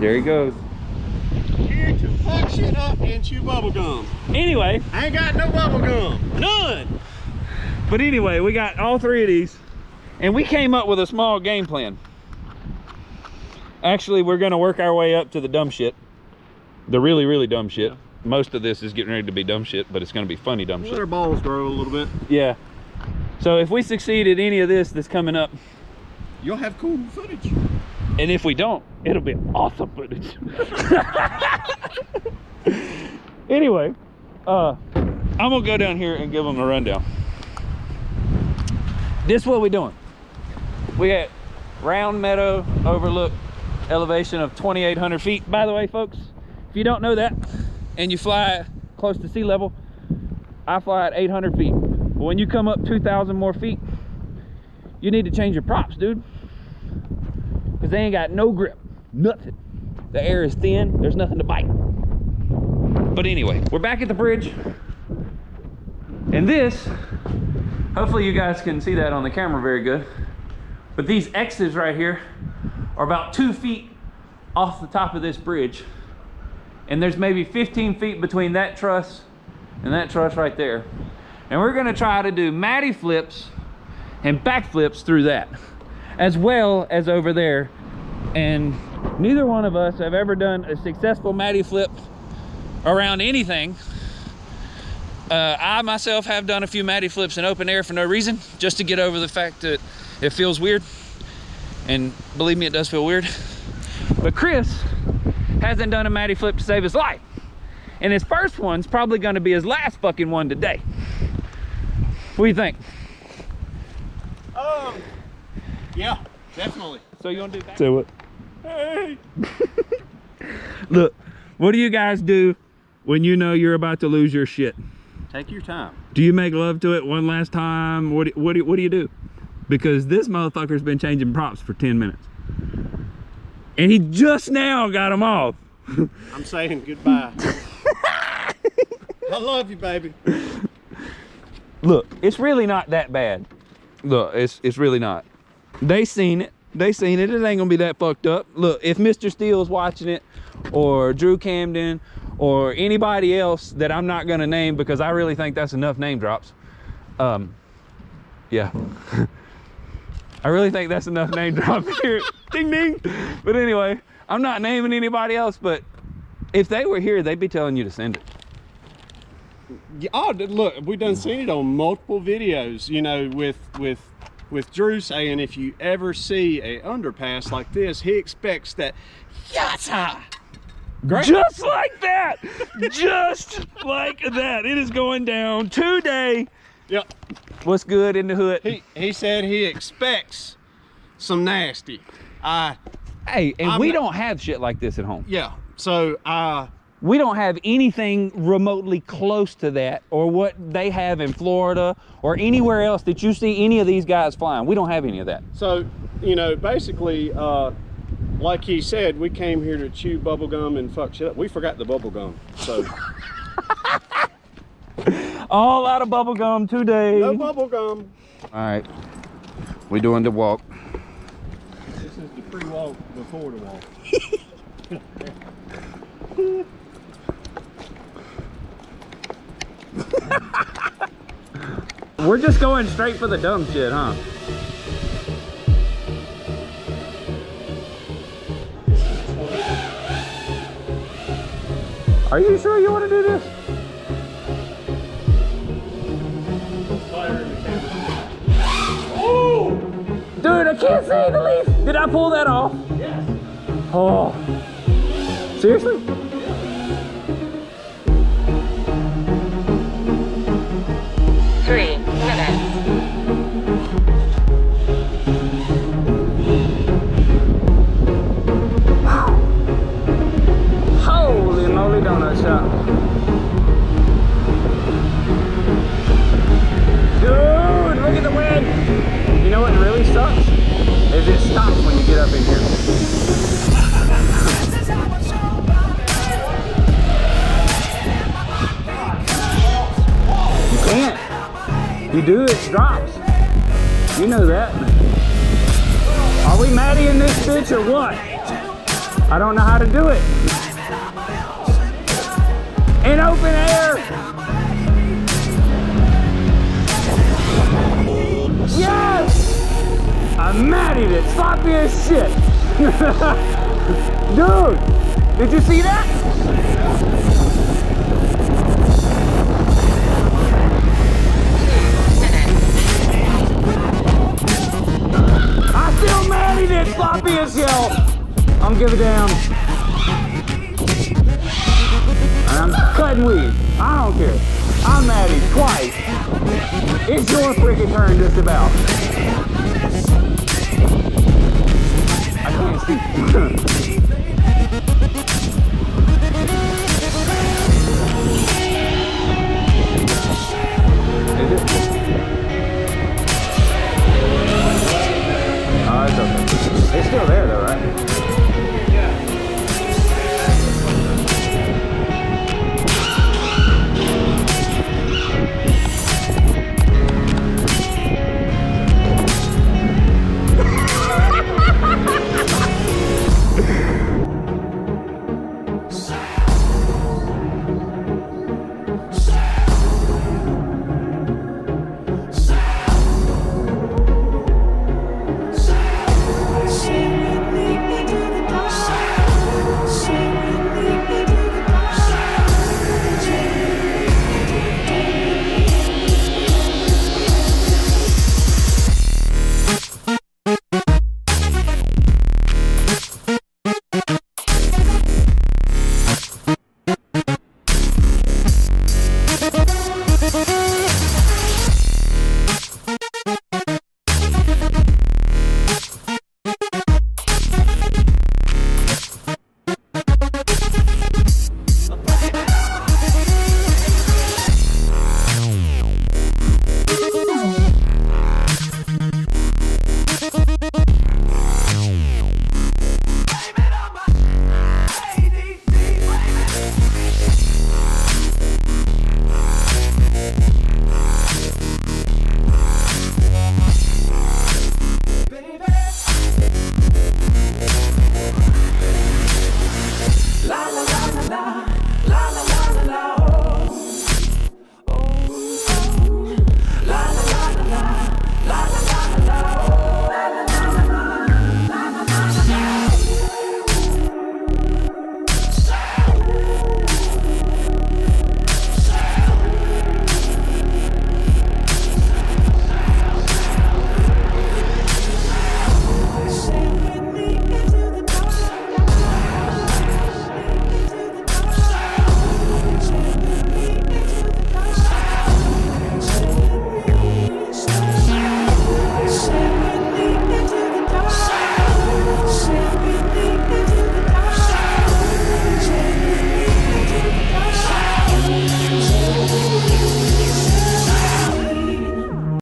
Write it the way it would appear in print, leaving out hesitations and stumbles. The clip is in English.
There he goes. Here to fuck shit up and chew bubble gum. Anyway. I ain't got no bubble gum. None. But anyway, we got all 3 of these. And we came up with a small game plan. Actually, we're gonna work our way up to the dumb shit. The really, really dumb shit. Yeah. Most of this is getting ready to be dumb shit, but it's gonna be funny dumb shit. Let our balls grow a little bit. Yeah. So if we succeed at any of this that's coming up, you'll have cool footage. And if we don't, it'll be awesome footage. Anyway, I'm gonna go down here and give them a rundown. This is what we're doing. We got round meadow overlook, elevation of 2,800 feet. By the way, folks, if you don't know that and you fly close to sea level, I fly at 800 feet. But when you come up 2,000 more feet, you need to change your props, dude. Because they ain't got no grip, nothing. The air is thin, there's nothing to bite. But anyway, we're back at the bridge. And this, hopefully you guys can see that on the camera very good. But these X's right here are about 2 feet off the top of this bridge. And there's maybe 15 feet between that truss and that truss right there. And we're gonna try to do MATTY flips and backflips through that, as well as over there. And neither one of us have ever done a successful MATTY flip around anything. I myself have done a few MATTY flips in open air for no reason, just to get over the fact that it feels weird. And believe me, it does feel weird. But Chris hasn't done a MATTY flip to save his life. And his first one's probably gonna be his last fucking one today. What do you think? Yeah, definitely. So you want to do back? Say what? Hey! Look, what do you guys do when you know you're about to lose your shit? Take your time. Do you make love to it one last time? What do you do? Because this motherfucker's been changing props for 10 minutes. And he just now got them off. I'm saying goodbye. I love you, baby. Look, it's really not that bad. Look, it's really not. They seen it. They seen it. It ain't gonna be that fucked up. Look, if Mr. Steele's watching it, or Drew Camden, or anybody else that I'm not gonna name because I really think that's enough name drops. Yeah. I really think that's enough name drop here. Ding ding. But anyway, I'm not naming anybody else, but if they were here, they'd be telling you to send it. Oh, look, we done seen it on multiple videos, you know, with Drew saying if you ever see a underpass like this, he expects that yata. Great. Just like that. Just like that. It is going down today. Yep. What's good in the hood? He said he expects some nasty. Hey, and we don't have shit like this at home. Yeah. So we don't have anything remotely close to that, or what they have in Florida or anywhere else that you see any of these guys flying. We don't have any of that. So, you know, basically, like he said, we came here to chew bubble gum and fuck shit up. We forgot the bubble gum. So all out of bubble gum today. No bubble gum. All right, we doing the walk. This is the pre-walk before the walk. We're just going straight for the dumb shit, huh? Are you sure you want to do this? Oh! Dude, I can't see the leaf. Did I pull that off? Yes. Oh. Seriously? 3 minutes. Holy moly donut shop. Dude, look at the wind. You know what really sucks? Is it stops when you get up in here. You can't. You do, it drops. You know that. Are we MATTY in this bitch or what? I don't know how to do it. In open air. Yes! I matted it, sloppy as shit. Dude, did you see that? I still matted it, sloppy as hell. I'm giving down. And I'm cutting weed. I don't care. I'm matted twice. It's your freaking turn just about. I can't see. Is it? Oh, it's okay. It's still there though, right?